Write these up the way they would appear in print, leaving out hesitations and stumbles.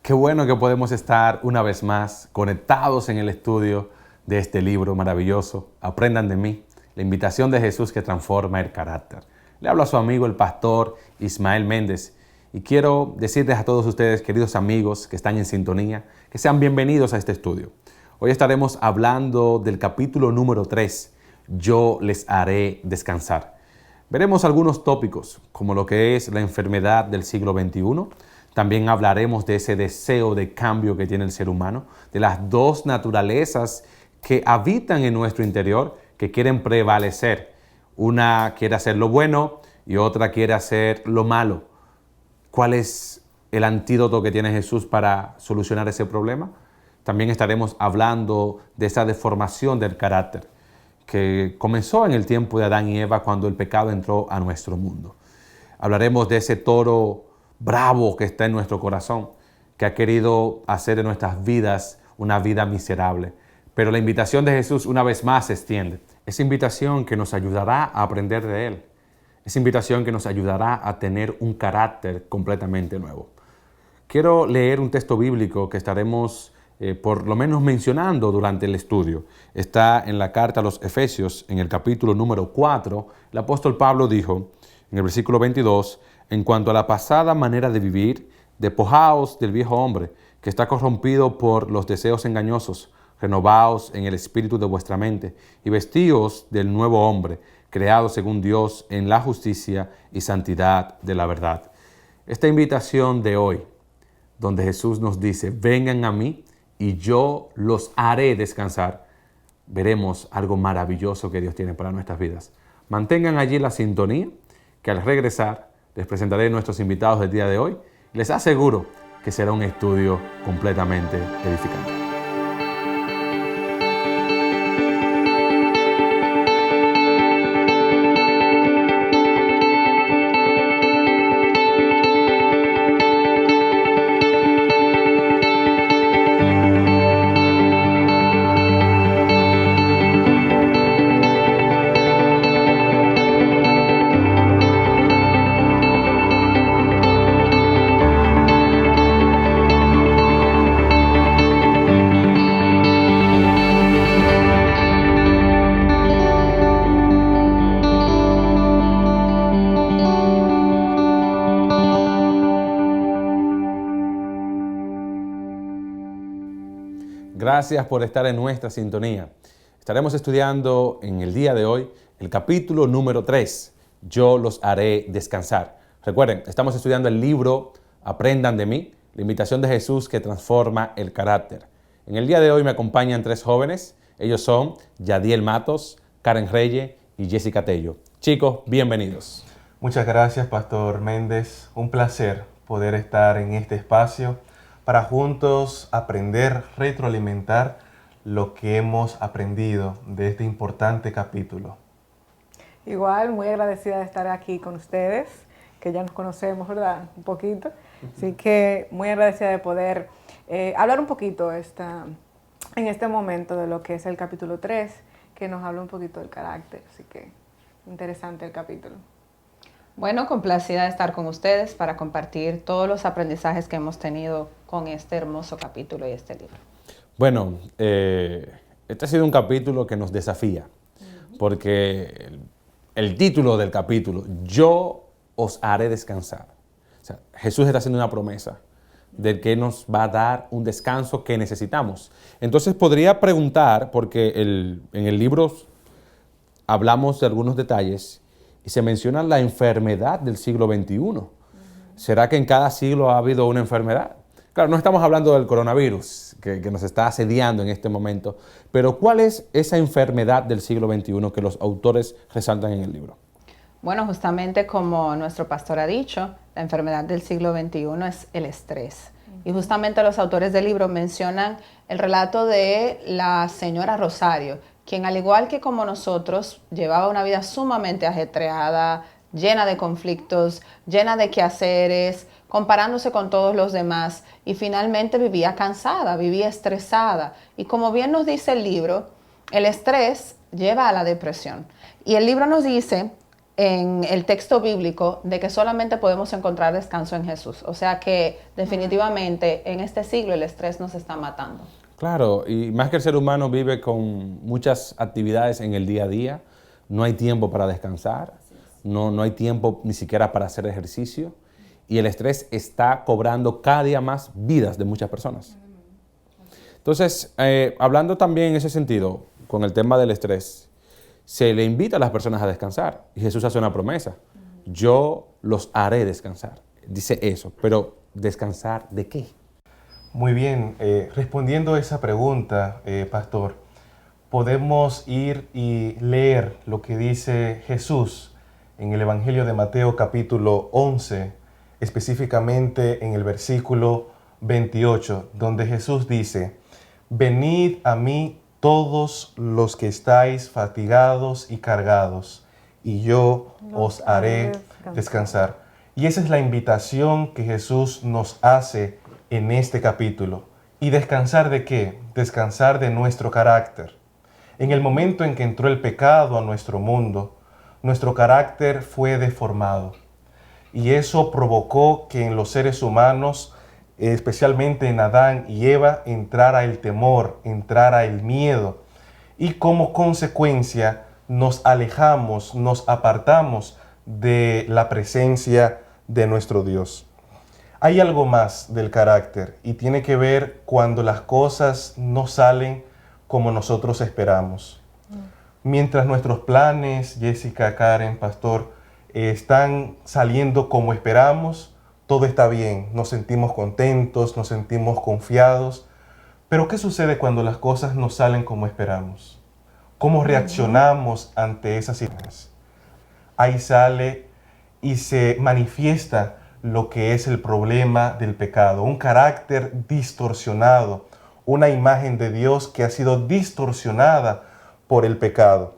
Qué bueno que podemos estar una vez más conectados en el estudio de este libro maravilloso, Aprendan de mí, la invitación de Jesús que transforma el carácter. Le hablo a su amigo el pastor Ismael Méndez y quiero decirles a todos ustedes, queridos amigos que están en sintonía, que sean bienvenidos a este estudio. Hoy estaremos hablando del capítulo número 3, Yo les haré descansar. Veremos algunos tópicos, como lo que es la enfermedad del siglo XXI. También hablaremos de ese deseo de cambio que tiene el ser humano, de las dos naturalezas que habitan en nuestro interior, que quieren prevalecer. Una quiere hacer lo bueno y otra quiere hacer lo malo. ¿Cuál es el antídoto que tiene Jesús para solucionar ese problema? También estaremos hablando de esa deformación del carácter que comenzó en el tiempo de Adán y Eva cuando el pecado entró a nuestro mundo. Hablaremos de ese toro bravo que está en nuestro corazón, que ha querido hacer de nuestras vidas una vida miserable. Pero la invitación de Jesús una vez más se extiende. Esa invitación que nos ayudará a aprender de Él. Esa invitación que nos ayudará a tener un carácter completamente nuevo. Quiero leer un texto bíblico que estaremos por lo menos mencionando durante el estudio. Está en la carta a los Efesios, en el capítulo número 4. El apóstol Pablo dijo, en el versículo 22, en cuanto a la pasada manera de vivir, despojaos del viejo hombre, que está corrompido por los deseos engañosos, renovaos en el espíritu de vuestra mente, y vestíos del nuevo hombre, creado según Dios en la justicia y santidad de la verdad. Esta invitación de hoy, donde Jesús nos dice, vengan a mí y yo los haré descansar, veremos algo maravilloso que Dios tiene para nuestras vidas. Mantengan allí la sintonía, que al regresar les presentaré a nuestros invitados del día de hoy. Les aseguro que será un estudio completamente edificante. Gracias por estar en nuestra sintonía. Estaremos estudiando en el día de hoy el capítulo número 3, Yo los haré descansar. Recuerden, estamos estudiando el libro Aprendan de mí, la invitación de Jesús que transforma el carácter. En el día de hoy me acompañan 3 jóvenes. Ellos son Yadiel Matos, Karen Reyes y Jessica Tello. Chicos, bienvenidos. Muchas gracias, Pastor Méndez. Un placer poder estar en este espacio para juntos aprender, retroalimentar lo que hemos aprendido de este importante capítulo. Igual, muy agradecida de estar aquí con ustedes, que ya nos conocemos, ¿verdad? Un poquito. Así que muy agradecida de poder hablar un poquito en este momento de lo que es el capítulo 3, que nos habla un poquito del carácter. Así que interesante el capítulo. Bueno, complacida de estar con ustedes para compartir todos los aprendizajes que hemos tenido con este hermoso capítulo y este libro. Bueno, este ha sido un capítulo que nos desafía, porque el título del capítulo, Yo os haré descansar. O sea, Jesús está haciendo una promesa de que nos va a dar un descanso que necesitamos. Entonces podría preguntar, porque en el libro hablamos de algunos detalles, y se menciona la enfermedad del siglo XXI. ¿Será que en cada siglo ha habido una enfermedad? Claro, no estamos hablando del coronavirus que nos está asediando en este momento, pero ¿cuál es esa enfermedad del siglo XXI que los autores resaltan en el libro? Bueno, justamente como nuestro pastor ha dicho, la enfermedad del siglo XXI es el estrés. Y justamente los autores del libro mencionan el relato de la señora Rosario, quien al igual que como nosotros llevaba una vida sumamente ajetreada, llena de conflictos, llena de quehaceres, comparándose con todos los demás y finalmente vivía cansada, vivía estresada. Y como bien nos dice el libro, el estrés lleva a la depresión. Y el libro nos dice en el texto bíblico de que solamente podemos encontrar descanso en Jesús. O sea que definitivamente en este siglo el estrés nos está matando. Claro, y más que el ser humano vive con muchas actividades en el día a día, no hay tiempo para descansar, no hay tiempo ni siquiera para hacer ejercicio, y el estrés está cobrando cada día más vidas de muchas personas. Entonces, hablando también en ese sentido, con el tema del estrés, se le invita a las personas a descansar, y Jesús hace una promesa: yo los haré descansar. Dice eso, pero ¿descansar de qué? Muy bien, respondiendo a esa pregunta, pastor, podemos ir y leer lo que dice Jesús en el Evangelio de Mateo capítulo 11, específicamente en el versículo 28, donde Jesús dice: venid a mí todos los que estáis fatigados y cargados, y yo os haré descansar. Y esa es la invitación que Jesús nos hace en este capítulo. ¿Y descansar de qué? Descansar de nuestro carácter. En el momento en que entró el pecado a nuestro mundo, nuestro carácter fue deformado. Y eso provocó que en los seres humanos, especialmente en Adán y Eva, entrara el temor, entrara el miedo. Y como consecuencia nos alejamos, nos apartamos de la presencia de nuestro Dios. Hay algo más del carácter y tiene que ver cuando las cosas no salen como nosotros esperamos. Mientras nuestros planes, Jessica, Karen, pastor, están saliendo como esperamos, todo está bien, nos sentimos contentos, nos sentimos confiados. Pero ¿qué sucede cuando las cosas no salen como esperamos? ¿Cómo reaccionamos ante esas situaciones? Ahí sale y se manifiesta lo que es el problema del pecado, un carácter distorsionado, una imagen de Dios que ha sido distorsionada por el pecado.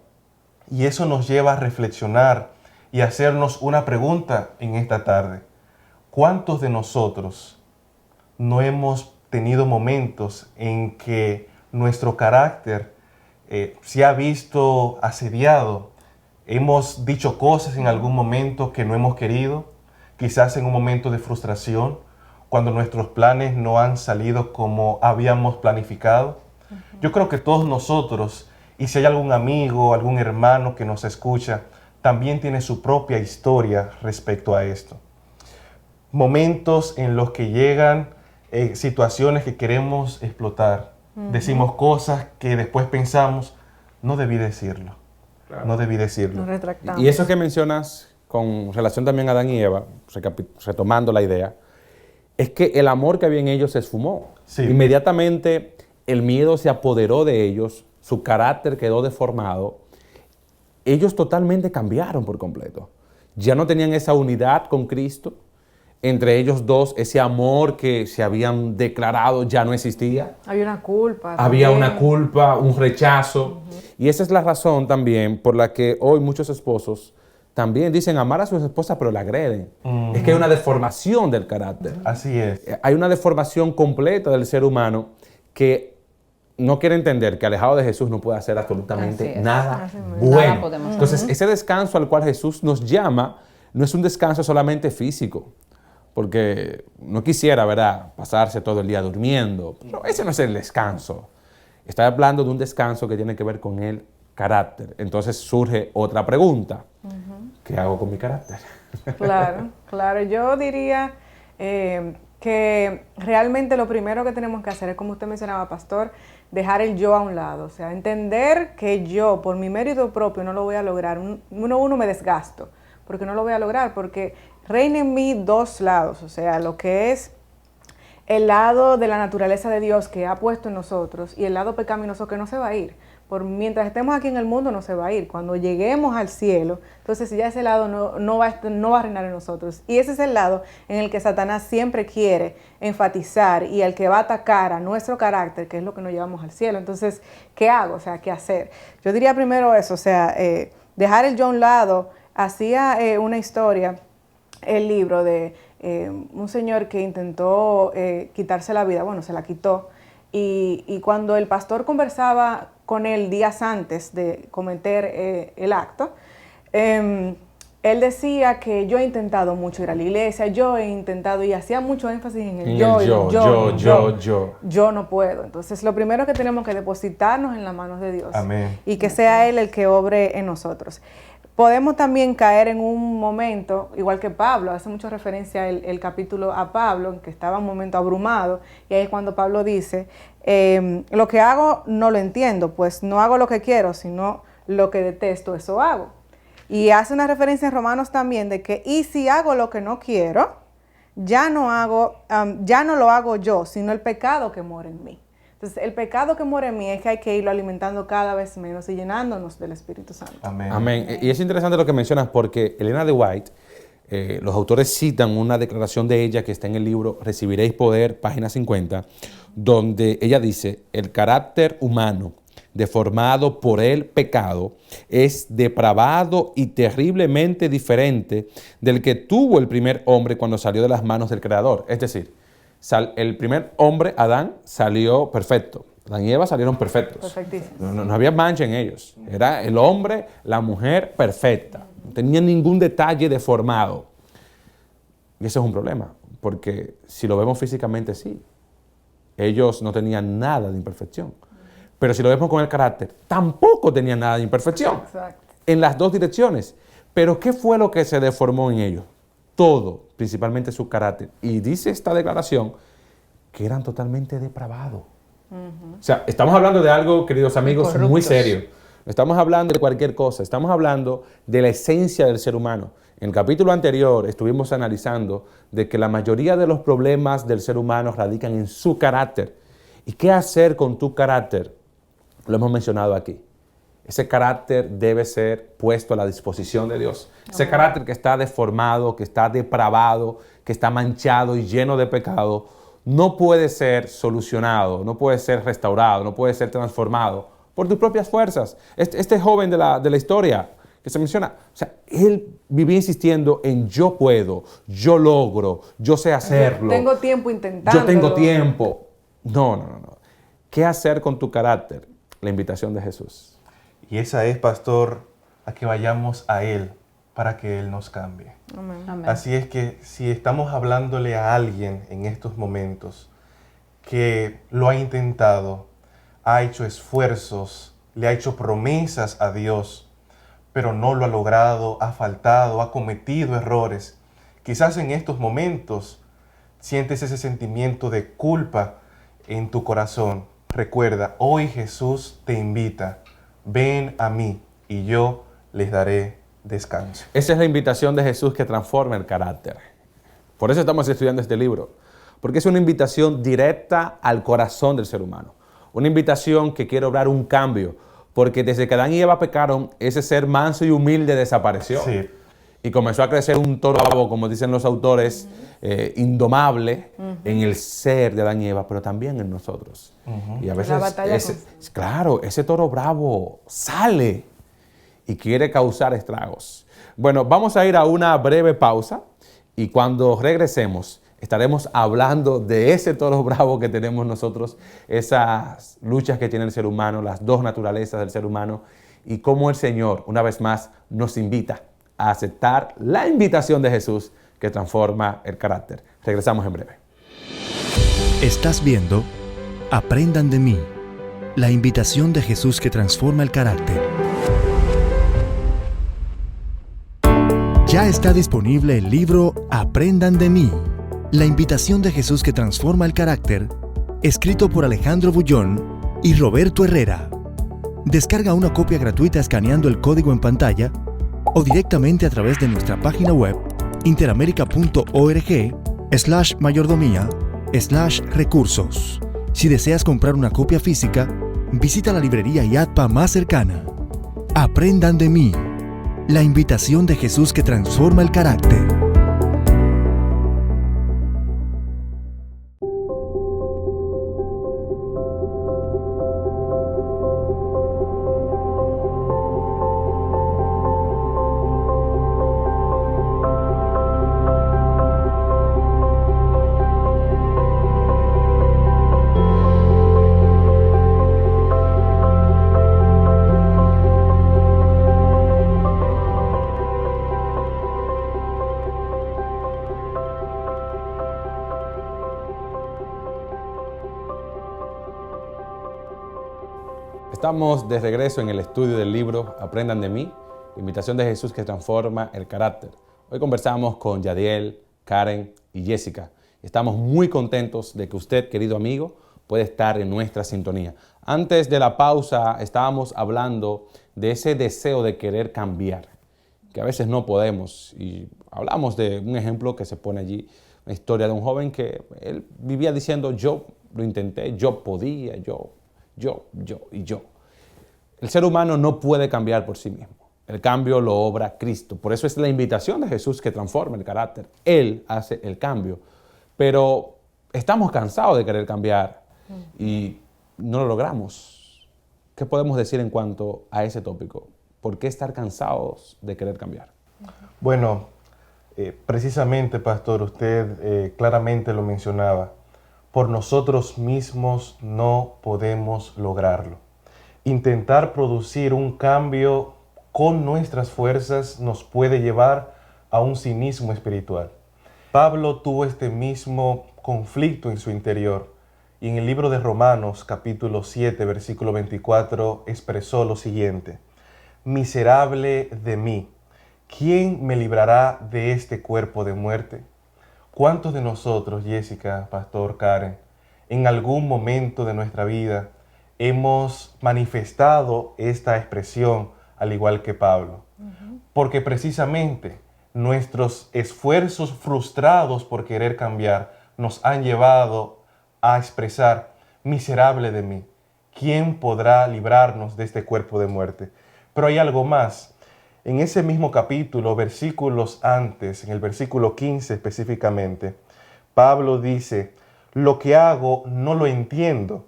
Y eso nos lleva a reflexionar y hacernos una pregunta en esta tarde. ¿Cuántos de nosotros no hemos tenido momentos en que nuestro carácter se ha visto asediado? Hemos dicho cosas en algún momento que no hemos querido, quizás en un momento de frustración, cuando nuestros planes no han salido como habíamos planificado. Yo creo que todos nosotros, y si hay algún amigo, algún hermano que nos escucha, también tiene su propia historia respecto a esto. Momentos en los que llegan situaciones que queremos explotar. Decimos cosas que después pensamos, no debí decirlo. Claro. No debí decirlo. Nos retractamos. Y eso que mencionas con relación también a Adán y Eva, retomando la idea, es que el amor que había en ellos se esfumó. Sí. Inmediatamente el miedo se apoderó de ellos, su carácter quedó deformado. Ellos totalmente cambiaron por completo. Ya no tenían esa unidad con Cristo. Entre ellos dos, ese amor que se habían declarado ya no existía. Había una culpa. Había una culpa, un rechazo. Y esa es la razón también por la que hoy muchos esposos también dicen amar a sus esposas, pero la agreden. Es que hay una deformación del carácter. Así es. Hay una deformación completa del ser humano que no quiere entender que alejado de Jesús no puede hacer absolutamente nada bueno. Nada Entonces, ese descanso al cual Jesús nos llama no es un descanso solamente físico, porque no quisiera, ¿verdad?, pasarse todo el día durmiendo. Pero ese no es el descanso. Estoy hablando de un descanso que tiene que ver con el carácter. Entonces surge otra pregunta. ¿Qué hago con mi carácter? Claro, claro. Yo diría que realmente lo primero que tenemos que hacer es, como usted mencionaba, pastor, dejar el yo a un lado. O sea, entender que yo, por mi mérito propio, no lo voy a lograr. Uno me desgasto, porque no lo voy a lograr, porque reina en mí dos lados. O sea, lo que es el lado de la naturaleza de Dios que ha puesto en nosotros y el lado pecaminoso que no se va a ir. Mientras estemos aquí en el mundo no se va a ir. Cuando lleguemos al cielo, entonces ya ese lado no va a reinar en nosotros. Y ese es el lado en el que Satanás siempre quiere enfatizar y el que va a atacar a nuestro carácter, que es lo que nos llevamos al cielo. Entonces, ¿qué hago? O sea, ¿qué hacer? Yo diría primero eso, o sea, dejar el yo a un lado. Hacía una historia, el libro de un señor que intentó quitarse la vida, bueno, se la quitó. Y cuando el pastor conversaba con él días antes de cometer el acto, él decía que yo he intentado mucho ir a la iglesia, yo he intentado, y hacía mucho énfasis en el yo no puedo. Entonces, lo primero que tenemos que depositarnos en las manos de Dios. Amén. Y que sea Él el que obre en nosotros. Podemos también caer en un momento, igual que Pablo, hace mucha referencia el capítulo a Pablo, en que estaba un momento abrumado, y ahí es cuando Pablo dice, lo que hago no lo entiendo, pues no hago lo que quiero, sino lo que detesto, eso hago. Y hace una referencia en Romanos también de que, y si hago lo que no quiero, ya no lo hago yo, sino el pecado que mora en mí. Entonces, el pecado que mora en mí es que hay que irlo alimentando cada vez menos y llenándonos del Espíritu Santo. Amén. Amén. Y es interesante lo que mencionas porque Elena de White, los autores citan una declaración de ella que está en el libro Recibiréis Poder, página 50, donde ella dice, el carácter humano deformado por el pecado es depravado y terriblemente diferente del que tuvo el primer hombre cuando salió de las manos del Creador. Es decir, el primer hombre, Adán, salió perfecto. Adán y Eva salieron perfectos. Perfectísimo. No había mancha en ellos. Era el hombre, la mujer perfecta. No tenían ningún detalle deformado. Y eso es un problema, porque si lo vemos físicamente, sí. Ellos no tenían nada de imperfección. Pero si lo vemos con el carácter, tampoco tenían nada de imperfección. Exacto. En las dos direcciones. Pero ¿qué fue lo que se deformó en ellos? Todo, principalmente su carácter. Y dice esta declaración que eran totalmente depravados. O sea, estamos hablando de algo, queridos amigos, muy serio. No estamos hablando de cualquier cosa, estamos hablando de la esencia del ser humano. En el capítulo anterior estuvimos analizando de que la mayoría de los problemas del ser humano radican en su carácter. ¿Y qué hacer con tu carácter? Lo hemos mencionado aquí. Ese carácter debe ser puesto a la disposición de Dios. Ese carácter que está deformado, que está depravado, que está manchado y lleno de pecado, no puede ser solucionado, no puede ser restaurado, no puede ser transformado por tus propias fuerzas. Este joven de la historia que se menciona, o sea, él vivía insistiendo en yo puedo, yo logro, yo sé hacerlo. Tengo tiempo intentando. Yo tengo tiempo. No. ¿Qué hacer con tu carácter? La invitación de Jesús. Y esa es, pastor, a que vayamos a Él para que Él nos cambie. Amén. Amén. Así es que si estamos hablándole a alguien en estos momentos que lo ha intentado, ha hecho esfuerzos, le ha hecho promesas a Dios, pero no lo ha logrado, ha faltado, ha cometido errores, quizás en estos momentos sientes ese sentimiento de culpa en tu corazón. Recuerda, hoy Jesús te invita, ven a mí y yo les daré descanso. Esa es la invitación de Jesús que transforma el carácter. Por eso estamos estudiando este libro, porque es una invitación directa al corazón del ser humano. Una invitación que quiere obrar un cambio, porque desde que Adán y Eva pecaron, ese ser manso y humilde desapareció. Sí. Y comenzó a crecer un toro bravo, como dicen los autores, indomable en el ser de Adán y Eva, pero también en nosotros. Y a veces, ese toro bravo sale y quiere causar estragos. Bueno, vamos a ir a una breve pausa y cuando regresemos estaremos hablando de ese toro bravo que tenemos nosotros, esas luchas que tiene el ser humano, las dos naturalezas del ser humano y cómo el Señor, una vez más, nos invita a aceptar la invitación de Jesús que transforma el carácter. Regresamos en breve. Estás viendo Aprendan de mí, la invitación de Jesús que transforma el carácter. Ya está disponible el libro Aprendan de mí, la invitación de Jesús que transforma el carácter, escrito por Alejandro Bullón y Roberto Herrera. Descarga una copia gratuita escaneando el código en pantalla o directamente a través de nuestra página web interamerica.org/mayordomía/recursos. Si deseas comprar una copia física, visita la librería IATPA más cercana. Aprendan de mí, la invitación de Jesús que transforma el carácter. Estamos de regreso en el estudio del libro Aprendan de mí, la invitación de Jesús que transforma el carácter. Hoy conversamos con Yadiel, Karen y Jessica. Estamos muy contentos de que usted, querido amigo, puede estar en nuestra sintonía. Antes de la pausa estábamos hablando de ese deseo de querer cambiar, que a veces no podemos. Y hablamos de un ejemplo que se pone allí, una historia de un joven que él vivía diciendo: yo lo intenté, yo podía, yo. El ser humano no puede cambiar por sí mismo. El cambio lo obra Cristo. Por eso es la invitación de Jesús que transforma el carácter. Él hace el cambio. Pero estamos cansados de querer cambiar y no lo logramos. ¿Qué podemos decir en cuanto a ese tópico? ¿Por qué estar cansados de querer cambiar? Bueno, precisamente, pastor, usted claramente lo mencionaba. Por nosotros mismos no podemos lograrlo. Intentar producir un cambio con nuestras fuerzas nos puede llevar a un cinismo espiritual. Pablo tuvo este mismo conflicto en su interior y en el libro de Romanos, capítulo 7, versículo 24, expresó lo siguiente: miserable de mí, ¿quién me librará de este cuerpo de muerte? ¿Cuántos de nosotros, Jessica, pastor, Karen, en algún momento de nuestra vida hemos manifestado esta expresión al igual que Pablo? Porque precisamente nuestros esfuerzos frustrados por querer cambiar nos han llevado a expresar: miserable de mí, ¿quién podrá librarnos de este cuerpo de muerte? Pero hay algo más. En ese mismo capítulo, versículos antes, en el versículo 15 específicamente, Pablo dice: lo que hago no lo entiendo,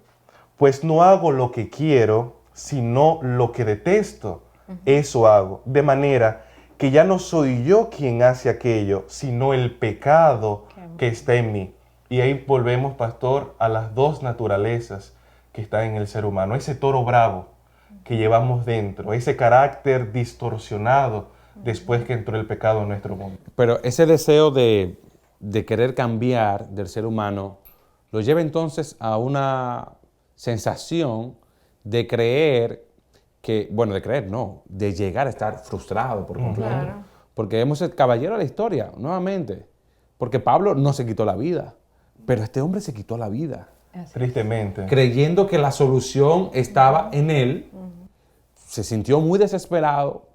pues no hago lo que quiero, sino lo que detesto. Eso hago, de manera que ya no soy yo quien hace aquello, sino el pecado que está en mí. Y ahí volvemos, pastor, a las dos naturalezas que están en el ser humano. Ese toro bravo que llevamos dentro, ese carácter distorsionado después que entró el pecado en nuestro mundo. Pero ese deseo de querer cambiar del ser humano lo lleva entonces a una sensación de creer que, bueno, de creer no, de llegar a estar frustrado por completo. Claro. Porque hemos el caballero de la historia, nuevamente. Porque Pablo no se quitó la vida, pero este hombre se quitó la vida. Tristemente. Creyendo que la solución estaba en él, se sintió muy desesperado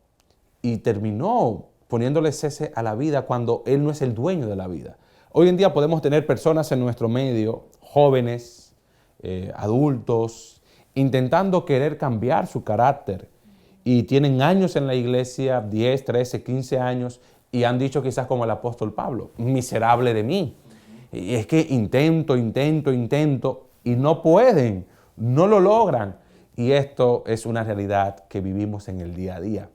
y terminó poniéndole cese a la vida cuando él no es el dueño de la vida. Hoy en día podemos tener personas en nuestro medio, jóvenes, adultos, intentando querer cambiar su carácter y tienen años en la iglesia, 10, 13, 15 años, y han dicho quizás como el apóstol Pablo: miserable de mí. Y es que intento y no pueden, no lo logran. Y esto es una realidad que vivimos en el día a día.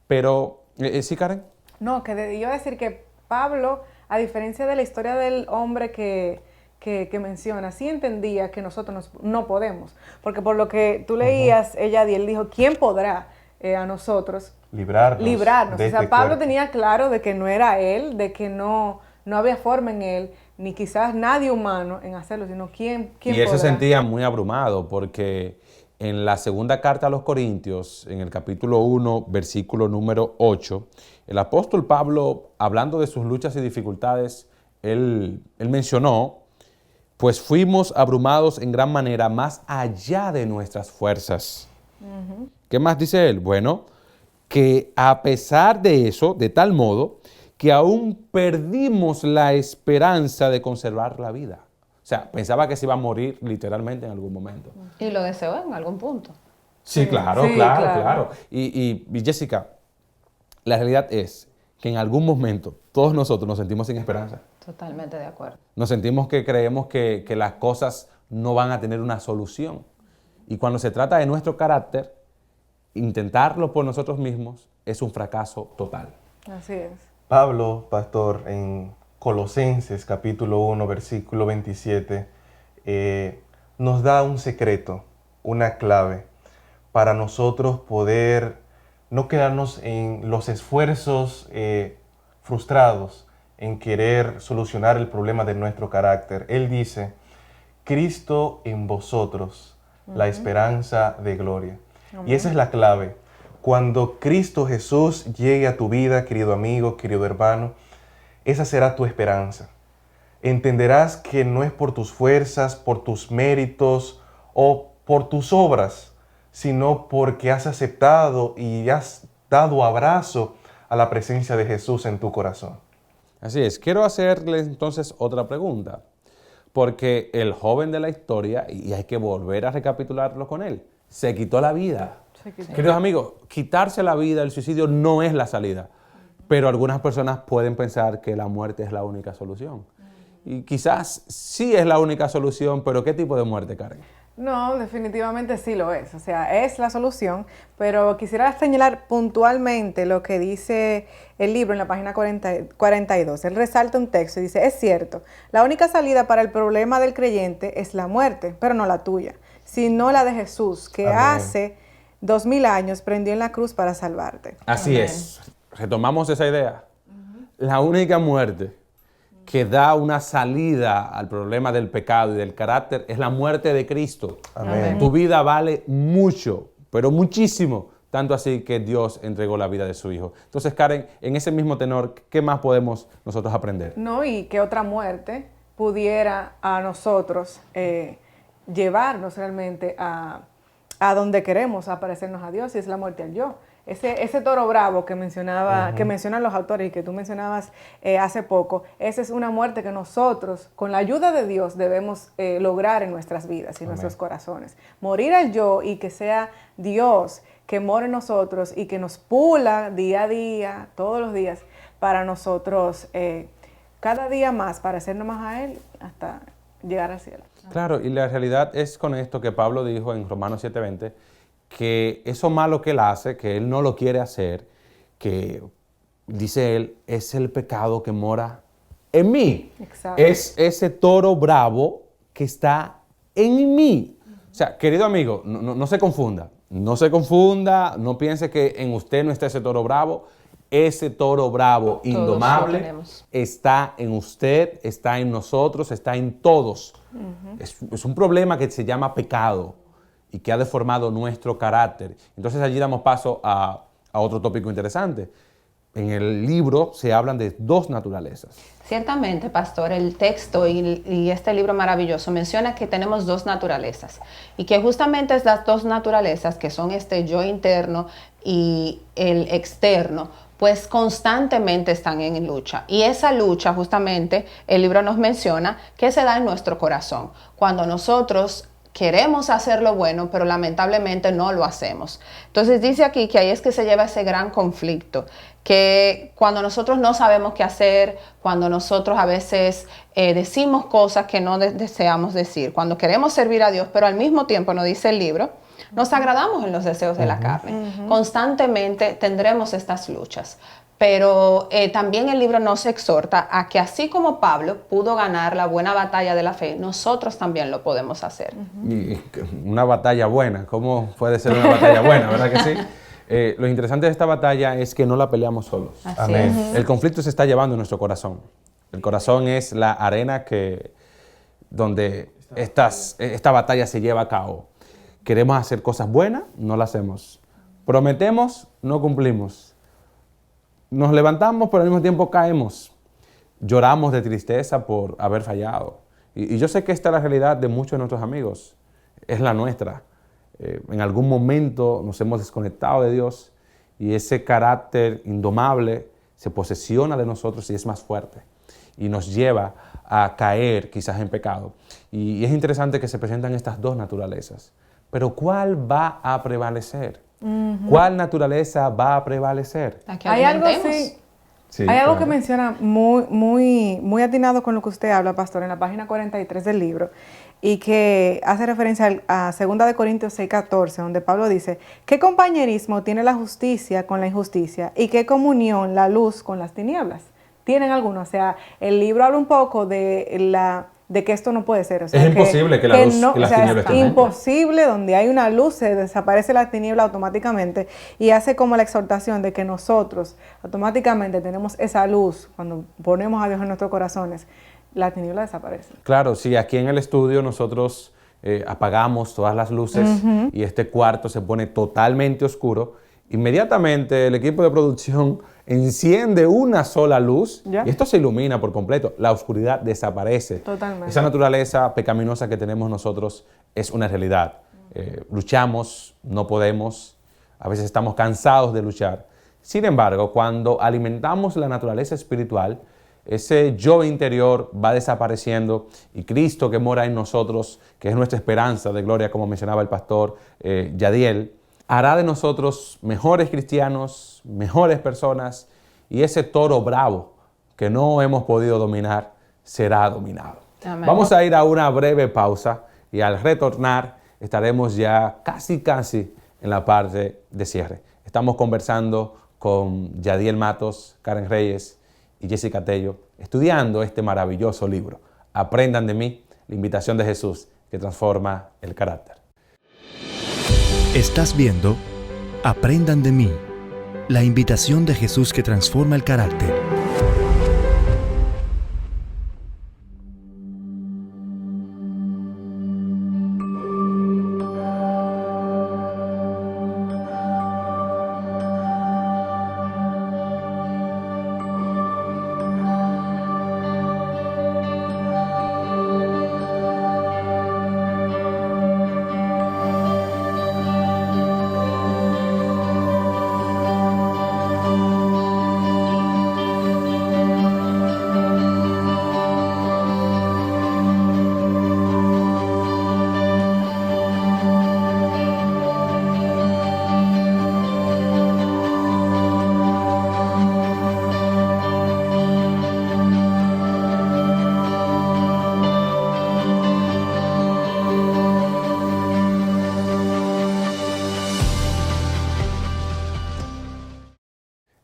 Pero, ¿sí, Karen? No, que iba a decir que Pablo, a diferencia de la historia del hombre que menciona, sí entendía que nosotros no podemos. Porque por lo que tú leías, él dijo: ¿quién podrá a nosotros librarnos? O sea, Pablo tenía claro de que no era él, de que no había forma en él, ni quizás nadie humano en hacerlo, sino quién podrá. Y él se sentía muy abrumado porque en la segunda carta a los Corintios, en el capítulo 1, versículo número 8, el apóstol Pablo, hablando de sus luchas y dificultades, él mencionó: pues fuimos abrumados en gran manera más allá de nuestras fuerzas. ¿Qué más dice él? Bueno, que a pesar de eso, de tal modo, que aún perdimos la esperanza de conservar la vida. O sea, pensaba que se iba a morir literalmente en algún momento. Y lo deseó en algún punto. Sí, claro. Y Jessica, la realidad es que en algún momento todos nosotros nos sentimos sin esperanza. Totalmente de acuerdo. Nos sentimos que creemos que las cosas no van a tener una solución. Y cuando se trata de nuestro carácter, intentarlo por nosotros mismos es un fracaso total. Así es. Pablo, pastor, en Colosenses capítulo 1, versículo 27, nos da un secreto, una clave para nosotros poder no quedarnos en los esfuerzos frustrados en querer solucionar el problema de nuestro carácter. Él dice: Cristo en vosotros, la esperanza de gloria. Amén. Y esa es la clave. Cuando Cristo Jesús llegue a tu vida, querido amigo, querido hermano, esa será tu esperanza. Entenderás que no es por tus fuerzas, por tus méritos o por tus obras, sino porque has aceptado y has dado abrazo a la presencia de Jesús en tu corazón. Así es. Quiero hacerle entonces otra pregunta, porque el joven de la historia, y hay que volver a recapitularlo con él, se quitó la vida. Queridos amigos, quitarse la vida, el suicidio no es la salida, pero algunas personas pueden pensar que la muerte es la única solución. Y quizás sí es la única solución, pero ¿qué tipo de muerte, Karen? No, definitivamente sí lo es. O sea, es la solución, pero quisiera señalar puntualmente lo que dice el libro en la página 42. Él resalta un texto y dice, es cierto, la única salida para el problema del creyente es la muerte, pero no la tuya, sino la de Jesús, que Amén. hace 2000 años prendió en la cruz para salvarte. Así es. Retomamos esa idea. La única muerte que da una salida al problema del pecado y del carácter es la muerte de Cristo. Amén. Tu vida vale mucho, pero muchísimo, tanto así que Dios entregó la vida de su Hijo. Entonces, Karen, en ese mismo tenor, ¿qué más podemos nosotros aprender? No, y que otra muerte pudiera a nosotros llevarnos realmente a donde queremos, a parecernos a Dios, y es la muerte al yo. Ese toro bravo que mencionan los autores y que tú mencionabas hace poco, esa es una muerte que nosotros, con la ayuda de Dios, debemos lograr en nuestras vidas y en nuestros corazones. Morir al yo y que sea Dios que mora en nosotros y que nos pula día a día, todos los días, para nosotros cada día más parecernos más a Él hasta llegar al cielo. Claro, y la realidad es con esto que Pablo dijo en Romanos 7:20, que eso malo que él hace, que él no lo quiere hacer, que, dice él, es el pecado que mora en mí. Exacto. Es ese toro bravo que está en mí. O sea, querido amigo, no se confunda. No se confunda, no piense que en usted no está ese toro bravo. Ese toro bravo indomable está en usted, está en nosotros, está en todos. Es un problema que se llama pecado y que ha deformado nuestro carácter. Entonces allí damos paso a otro tópico interesante. En el libro se hablan de dos naturalezas. Ciertamente, pastor, el texto y este libro maravilloso menciona que tenemos dos naturalezas y que justamente estas dos naturalezas, que son este yo interno y el externo, pues constantemente están en lucha. Y esa lucha, justamente, el libro nos menciona que se da en nuestro corazón. Cuando nosotros queremos hacer lo bueno, pero lamentablemente no lo hacemos. Entonces dice aquí que ahí es que se lleva ese gran conflicto, que cuando nosotros no sabemos qué hacer, cuando nosotros a veces decimos cosas que no deseamos decir, cuando queremos servir a Dios, pero al mismo tiempo, nos dice el libro, nos agradamos en los deseos de la carne. Constantemente tendremos estas luchas. Pero también el libro nos exhorta a que así como Pablo pudo ganar la buena batalla de la fe, nosotros también lo podemos hacer. Y una batalla buena, ¿cómo puede ser una batalla buena? ¿Verdad que sí? Lo interesante de esta batalla es que no la peleamos solos. Así Amén. es. El conflicto se está llevando en nuestro corazón. El corazón es la arena donde esta batalla se lleva a cabo. Queremos hacer cosas buenas, no las hacemos. Prometemos, no cumplimos. Nos levantamos, pero al mismo tiempo caemos. Lloramos de tristeza por haber fallado. Y yo sé que esta es la realidad de muchos de nuestros amigos. Es la nuestra. En algún momento nos hemos desconectado de Dios y ese carácter indomable se posesiona de nosotros y es más fuerte. Y nos lleva a caer quizás en pecado. Y es interesante que se presentan estas dos naturalezas. Pero ¿cuál va a prevalecer? ¿Cuál naturaleza va a prevalecer? La que Hay algo alimentemos. así. Sí, Hay algo claro. que menciona muy atinado con lo que usted habla, pastor, en la página 43 del libro, y que hace referencia a 2 Corintios 6:14, donde Pablo dice, ¿qué compañerismo tiene la justicia con la injusticia? ¿Y qué comunión la luz con las tinieblas? ¿Tienen alguno? O sea, el libro habla un poco de que esto no puede ser. O sea, Es imposible que la luz y las tinieblas es estén juntas. imposible, donde hay una luz se desaparece la tiniebla automáticamente, y hace como la exhortación de que nosotros automáticamente tenemos esa luz. Cuando ponemos a Dios en nuestros corazones, la tiniebla desaparece. Claro, sí, aquí en el estudio nosotros apagamos todas las luces y este cuarto se pone totalmente oscuro, inmediatamente el equipo de producción enciende una sola luz y esto se ilumina por completo. La oscuridad desaparece. Totalmente. Esa naturaleza pecaminosa que tenemos nosotros es una realidad. Luchamos, no podemos, a veces estamos cansados de luchar. Sin embargo, cuando alimentamos la naturaleza espiritual, ese yo interior va desapareciendo y Cristo que mora en nosotros, que es nuestra esperanza de gloria, como mencionaba el pastor Yadiel, hará de nosotros mejores cristianos, mejores personas, y ese toro bravo que no hemos podido dominar será dominado. Amén. Vamos a ir a una breve pausa y al retornar estaremos ya casi en la parte de cierre. Estamos conversando con Yadiel Matos, Karen Reyes y Jessica Tello, estudiando este maravilloso libro, Aprendan de mí, la invitación de Jesús que transforma el carácter. Estás viendo Aprendan de mí, la invitación de Jesús que transforma el carácter.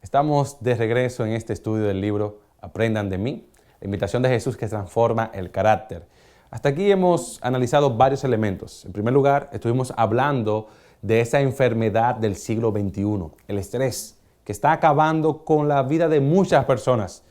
Estamos de regreso en este estudio del libro Aprendan de mí, la invitación de Jesús que transforma el carácter. Hasta aquí hemos analizado varios elementos. En primer lugar, estuvimos hablando de esa enfermedad del siglo XXI, el estrés, que está acabando con la vida de muchas personas.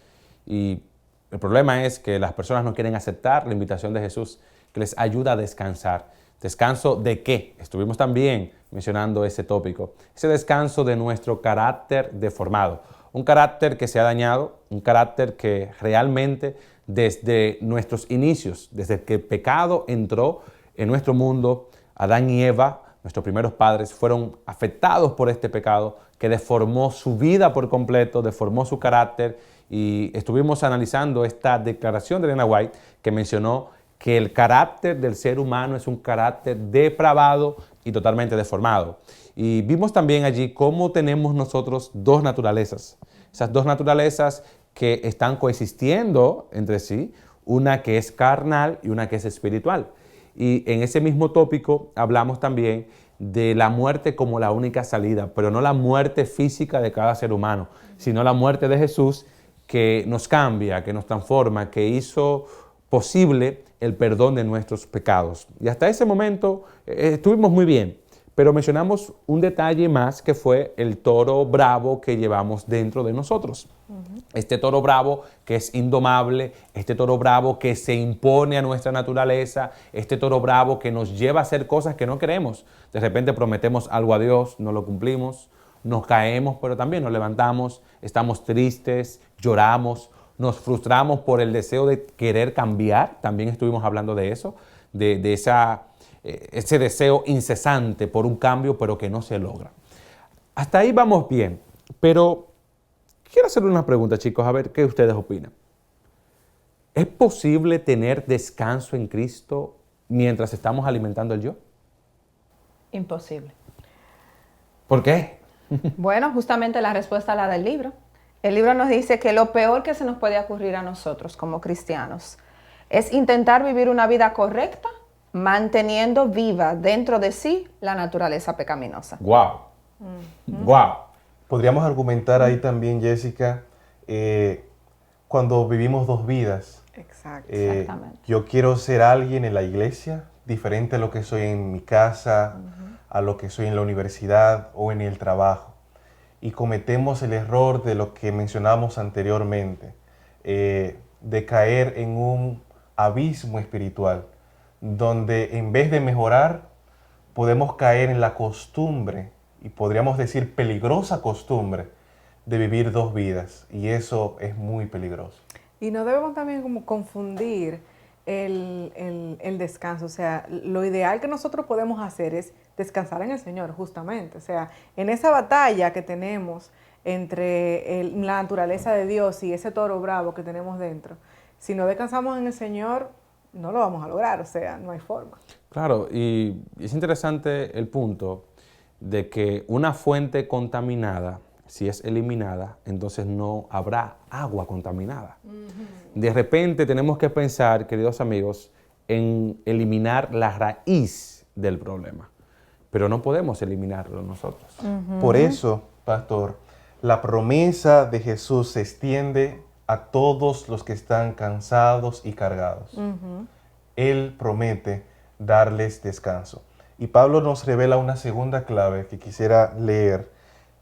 Y el problema es que las personas no quieren aceptar la invitación de Jesús que les ayuda a descansar. ¿Descanso de qué? Estuvimos también mencionando ese tópico. Ese descanso de nuestro carácter deformado. Un carácter que se ha dañado, un carácter que realmente desde nuestros inicios, desde que el pecado entró en nuestro mundo, Adán y Eva, nuestros primeros padres, fueron afectados por este pecado que deformó su vida por completo, deformó su carácter, y estuvimos analizando esta declaración de Elena White que mencionó que el carácter del ser humano es un carácter depravado y totalmente deformado. Y vimos también allí cómo tenemos nosotros dos naturalezas. Esas dos naturalezas que están coexistiendo entre sí, una que es carnal y una que es espiritual. Y en ese mismo tópico hablamos también de la muerte como la única salida, pero no la muerte física de cada ser humano, sino la muerte de Jesús que nos cambia, que nos transforma, que hizo posible el perdón de nuestros pecados. Y hasta ese momento estuvimos muy bien, pero mencionamos un detalle más que fue el toro bravo que llevamos dentro de nosotros. Este toro bravo que es indomable, este toro bravo que se impone a nuestra naturaleza, este toro bravo que nos lleva a hacer cosas que no queremos. De repente prometemos algo a Dios, no lo cumplimos, nos caemos, pero también nos levantamos, estamos tristes, lloramos, nos frustramos por el deseo de querer cambiar, también estuvimos hablando de eso, de ese deseo incesante por un cambio, pero que no se logra. Hasta ahí vamos bien, pero quiero hacerle una pregunta, chicos, a ver qué ustedes opinan. ¿Es posible tener descanso en Cristo mientras estamos alimentando el yo? Imposible. ¿Por qué? Bueno, justamente la respuesta es la del libro. El libro nos dice que lo peor que se nos puede ocurrir a nosotros como cristianos es intentar vivir una vida correcta, manteniendo viva dentro de sí la naturaleza pecaminosa. ¡Wow! ¡Wow! Podríamos argumentar ahí también, Jessica, cuando vivimos dos vidas. Exacto. Exactamente. Yo quiero ser alguien en la iglesia, diferente a lo que soy en mi casa, a lo que soy en la universidad o en el trabajo. Y cometemos el error de lo que mencionamos anteriormente, de caer en un abismo espiritual, donde en vez de mejorar, podemos caer en la costumbre, y podríamos decir peligrosa costumbre, de vivir dos vidas, y eso es muy peligroso. Y no debemos también como confundir el descanso. O sea, lo ideal que nosotros podemos hacer es descansar en el Señor, justamente. O sea, en esa batalla que tenemos entre la naturaleza de Dios y ese toro bravo que tenemos dentro, si no descansamos en el Señor, no lo vamos a lograr. O sea, no hay forma. Claro, y es interesante el punto de que una fuente contaminada, si es eliminada, entonces no habrá agua contaminada. De repente tenemos que pensar, queridos amigos, en eliminar la raíz del problema, pero no podemos eliminarlo nosotros. Por eso, pastor, la promesa de Jesús se extiende a todos los que están cansados y cargados. Él promete darles descanso. Y Pablo nos revela una segunda clave que quisiera leer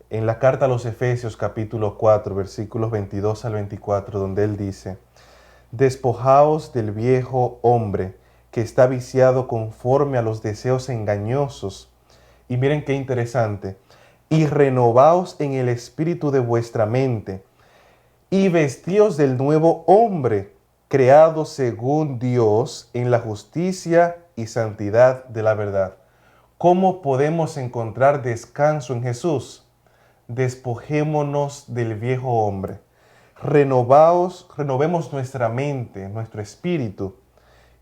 en la carta a los Efesios capítulo 4, versículos 22 al 24, donde él dice: despojaos del viejo hombre que está viciado conforme a los deseos engañosos. Y miren qué interesante. Y renovaos en el espíritu de vuestra mente y vestíos del nuevo hombre, creado según Dios en la justicia y santidad de la verdad. ¿Cómo podemos encontrar descanso en Jesús? Despojémonos del viejo hombre. Renovemos nuestra mente, nuestro espíritu,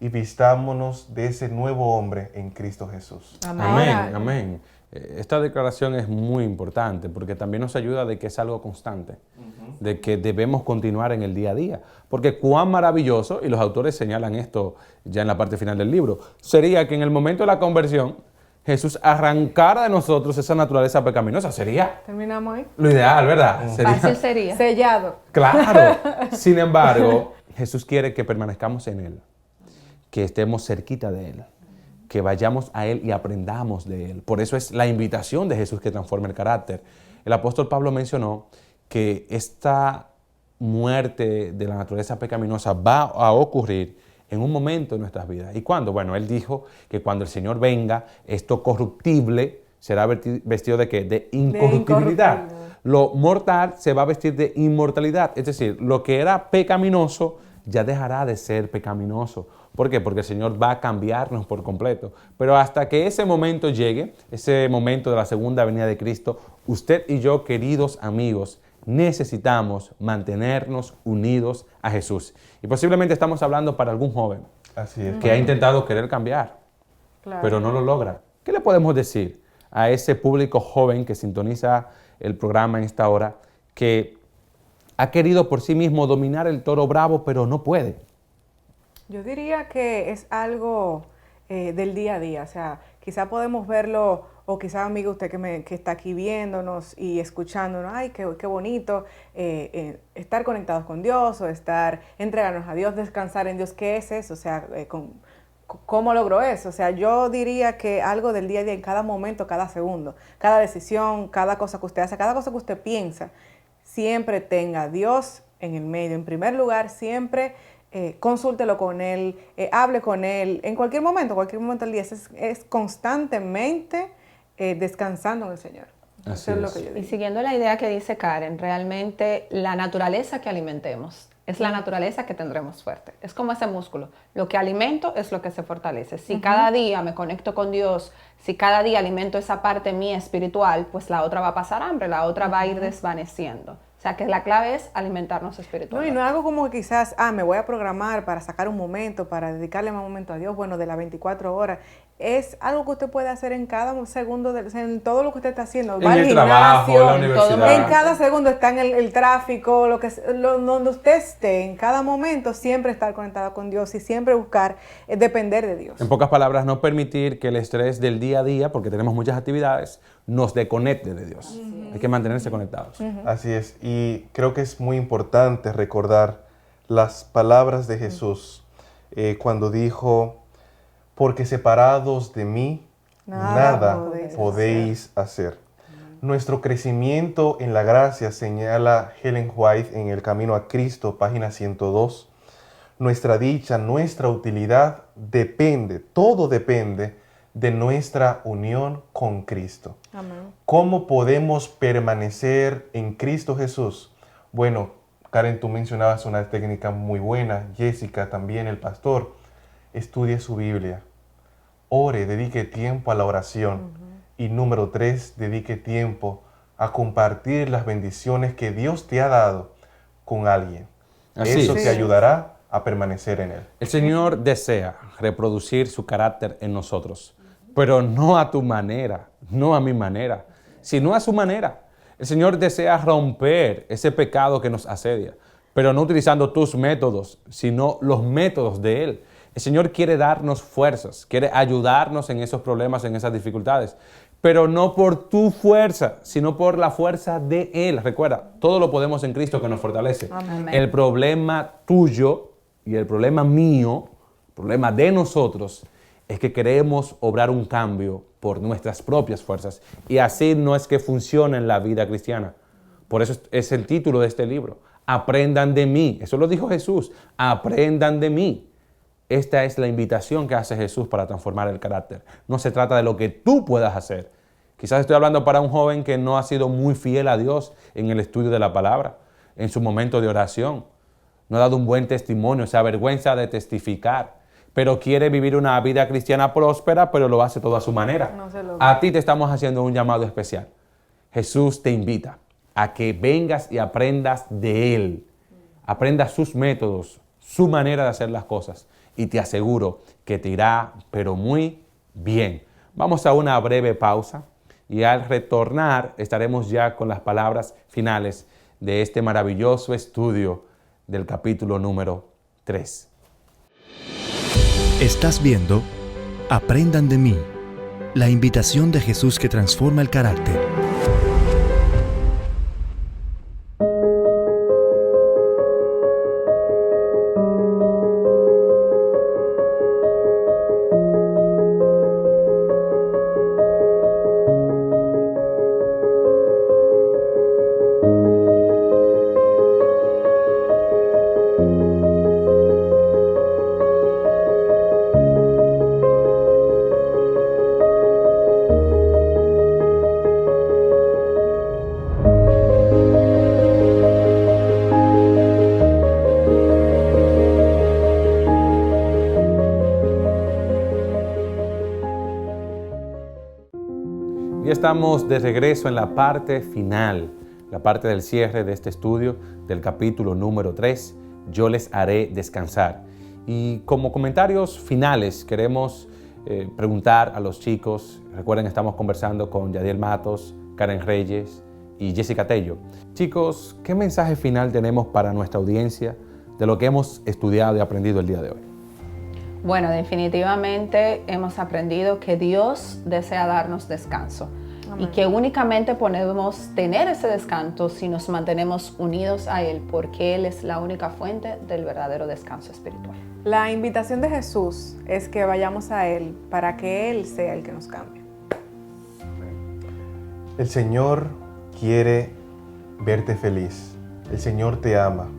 y vistámonos de ese nuevo hombre en Cristo Jesús. Amén, amén. Esta declaración es muy importante porque también nos ayuda de que es algo constante, de que debemos continuar en el día a día. Porque cuán maravilloso, y los autores señalan esto ya en la parte final del libro, sería que en el momento de la conversión Jesús arrancara de nosotros esa naturaleza pecaminosa. Sería Terminamos ahí. lo ideal, ¿verdad? Fácil sería. Sellado. Claro. Sin embargo, Jesús quiere que permanezcamos en Él, que estemos cerquita de Él, que vayamos a Él y aprendamos de Él. Por eso es la invitación de Jesús que transforma el carácter. El apóstol Pablo mencionó que esta muerte de la naturaleza pecaminosa va a ocurrir en un momento de nuestras vidas. ¿Y cuándo? Bueno, él dijo que cuando el Señor venga, esto corruptible será vestido ¿de qué? De incorruptibilidad. Lo mortal se va a vestir de inmortalidad. Es decir, lo que era pecaminoso ya dejará de ser pecaminoso. ¿Por qué? Porque el Señor va a cambiarnos por completo. Pero hasta que ese momento llegue, ese momento de la segunda venida de Cristo, usted y yo, queridos amigos, necesitamos mantenernos unidos a Jesús. Y posiblemente estamos hablando para algún joven Así es. que ha intentado querer cambiar, Claro. pero no lo logra. ¿Qué le podemos decir a ese público joven que sintoniza el programa en esta hora, que ha querido por sí mismo dominar el toro bravo, pero no puede? Yo diría que es algo del día a día. O sea, quizá podemos verlo, o quizá, amigo, usted que está aquí viéndonos y escuchándonos, ay, qué bonito estar conectados con Dios, o entregarnos a Dios, descansar en Dios. ¿Qué es eso? O sea, ¿cómo logró eso? O sea, yo diría que algo del día a día, en cada momento, cada segundo, cada decisión, cada cosa que usted hace, cada cosa que usted piensa, siempre tenga a Dios en el medio. En primer lugar, siempre consúltelo con Él, hable con Él, en cualquier momento del día. Es constantemente descansando en el Señor. Así Eso es lo es. que yo Y digo. siguiendo la idea que dice Karen, realmente la naturaleza que alimentemos es la naturaleza que tendremos fuerte. Es como ese músculo. Lo que alimento es lo que se fortalece. Si cada día me conecto con Dios, si cada día alimento esa parte mía espiritual, pues la otra va a pasar hambre, la otra va a ir desvaneciendo. O sea, que la clave es alimentarnos No, espiritualmente. y no es algo como que quizás, me voy a programar para sacar un momento, para dedicarle más momento a Dios, bueno, de las 24 horas. Es algo que usted puede hacer en cada segundo, en todo lo que usted está haciendo. Va En al el trabajo, en la gimnasio, universidad. en cada segundo está en el tráfico, donde usted esté, en cada momento, siempre estar conectado con Dios y siempre buscar depender de Dios. En pocas palabras, no permitir que el estrés del día a día, porque tenemos muchas actividades, nos desconecte de Dios. Hay que mantenerse conectados. Así es, y creo que es muy importante recordar las palabras de Jesús cuando dijo: porque separados de mí, nada podéis hacer. Nuestro crecimiento en la gracia, señala Ellen White en El Camino a Cristo, página 102, Nuestra dicha, nuestra utilidad depende, todo depende de nuestra unión con Cristo. Amén. ¿Cómo podemos permanecer en Cristo Jesús? Bueno, Karen, tú mencionabas una técnica muy buena, Jessica también, el pastor. Estudie su Biblia, ore, dedique tiempo a la oración. Y número 3, dedique tiempo a compartir las bendiciones que Dios te ha dado con alguien. Así Eso es. te ayudará a permanecer en Él. El Señor desea reproducir su carácter en nosotros, pero no a tu manera, no a mi manera, sino a su manera. El Señor desea romper ese pecado que nos asedia, pero no utilizando tus métodos, sino los métodos de Él. El Señor quiere darnos fuerzas, quiere ayudarnos en esos problemas, en esas dificultades, pero no por tu fuerza, sino por la fuerza de Él. Recuerda, todo lo podemos en Cristo que nos fortalece. Amén. El problema tuyo y el problema mío, el problema de nosotros, es que queremos obrar un cambio por nuestras propias fuerzas. Y así no es que funciona en la vida cristiana. Por eso es el título de este libro. Aprendan de mí. Eso lo dijo Jesús. Aprendan de mí. Esta es la invitación que hace Jesús para transformar el carácter. No se trata de lo que tú puedas hacer. Quizás estoy hablando para un joven que no ha sido muy fiel a Dios en el estudio de la palabra, en su momento de oración. No ha dado un buen testimonio, se avergüenza de testificar, pero quiere vivir una vida cristiana próspera, pero lo hace todo a su manera. No se logra. A ti te estamos haciendo un llamado especial. Jesús te invita a que vengas y aprendas de Él. Aprendas sus métodos, su manera de hacer las cosas. Y te aseguro que te irá, pero muy bien. Vamos a una breve pausa y al retornar estaremos ya con las palabras finales de este maravilloso estudio del capítulo número 3. Estás viendo Aprendan de mí, la invitación de Jesús que transforma el carácter. Ya estamos de regreso en la parte final, la parte del cierre de este estudio del capítulo número 3, Yo les haré descansar. Y como comentarios finales queremos preguntar a los chicos, recuerden estamos conversando con Yadiel Matos, Karen Reyes y Jessica Tello. Chicos, ¿qué mensaje final tenemos para nuestra audiencia de lo que hemos estudiado y aprendido el día de hoy? Bueno, definitivamente hemos aprendido que Dios desea darnos descanso. Amén. Y que únicamente podemos tener ese descanso si nos mantenemos unidos a Él, porque Él es la única fuente del verdadero descanso espiritual. La invitación de Jesús es que vayamos a Él para que Él sea el que nos cambie. El Señor quiere verte feliz. El Señor te ama.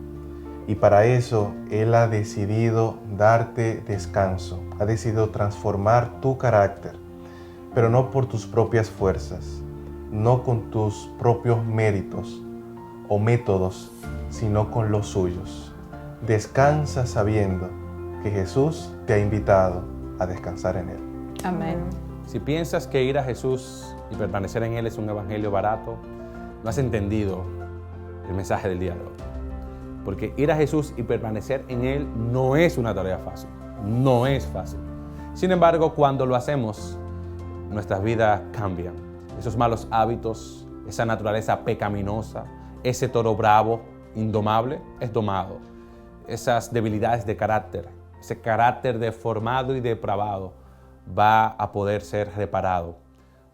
Y para eso Él ha decidido darte descanso. Ha decidido transformar tu carácter. Pero no por tus propias fuerzas. No con tus propios méritos o métodos, sino con los suyos. Descansa sabiendo que Jesús te ha invitado a descansar en Él. Amén. Si piensas que ir a Jesús y permanecer en Él es un evangelio barato, no has entendido el mensaje del día de hoy. Porque ir a Jesús y permanecer en Él no es una tarea fácil. No es fácil. Sin embargo, cuando lo hacemos, nuestras vidas cambian. Esos malos hábitos, esa naturaleza pecaminosa, ese toro bravo, indomable, es domado. Esas debilidades de carácter, ese carácter deformado y depravado, va a poder ser reparado,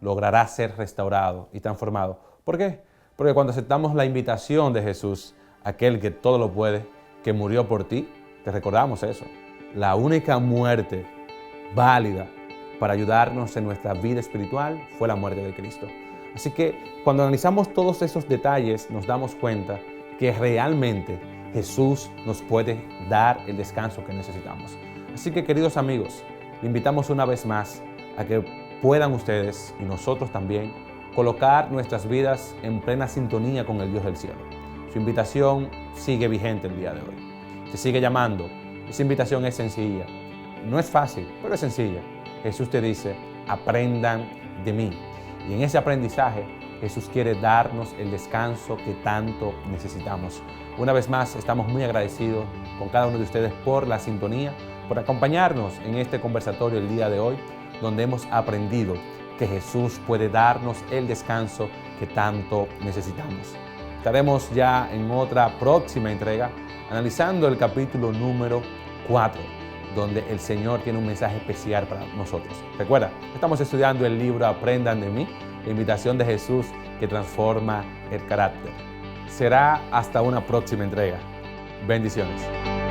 logrará ser restaurado y transformado. ¿Por qué? Porque cuando aceptamos la invitación de Jesús, aquel que todo lo puede, que murió por ti, te recordamos eso. La única muerte válida para ayudarnos en nuestra vida espiritual fue la muerte de Cristo. Así que cuando analizamos todos esos detalles, nos damos cuenta que realmente Jesús nos puede dar el descanso que necesitamos. Así que, queridos amigos, le invitamos una vez más a que puedan ustedes y nosotros también colocar nuestras vidas en plena sintonía con el Dios del cielo. Su invitación sigue vigente el día de hoy. Te sigue llamando. Esa invitación es sencilla. No es fácil, pero es sencilla. Jesús te dice, aprendan de mí. Y en ese aprendizaje, Jesús quiere darnos el descanso que tanto necesitamos. Una vez más, estamos muy agradecidos con cada uno de ustedes por la sintonía, por acompañarnos en este conversatorio el día de hoy, donde hemos aprendido que Jesús puede darnos el descanso que tanto necesitamos. Estaremos ya en otra próxima entrega analizando el capítulo número 4, donde el Señor tiene un mensaje especial para nosotros. Recuerda, estamos estudiando el libro Aprendan de mí, la invitación de Jesús que transforma el carácter. Será hasta una próxima entrega. Bendiciones.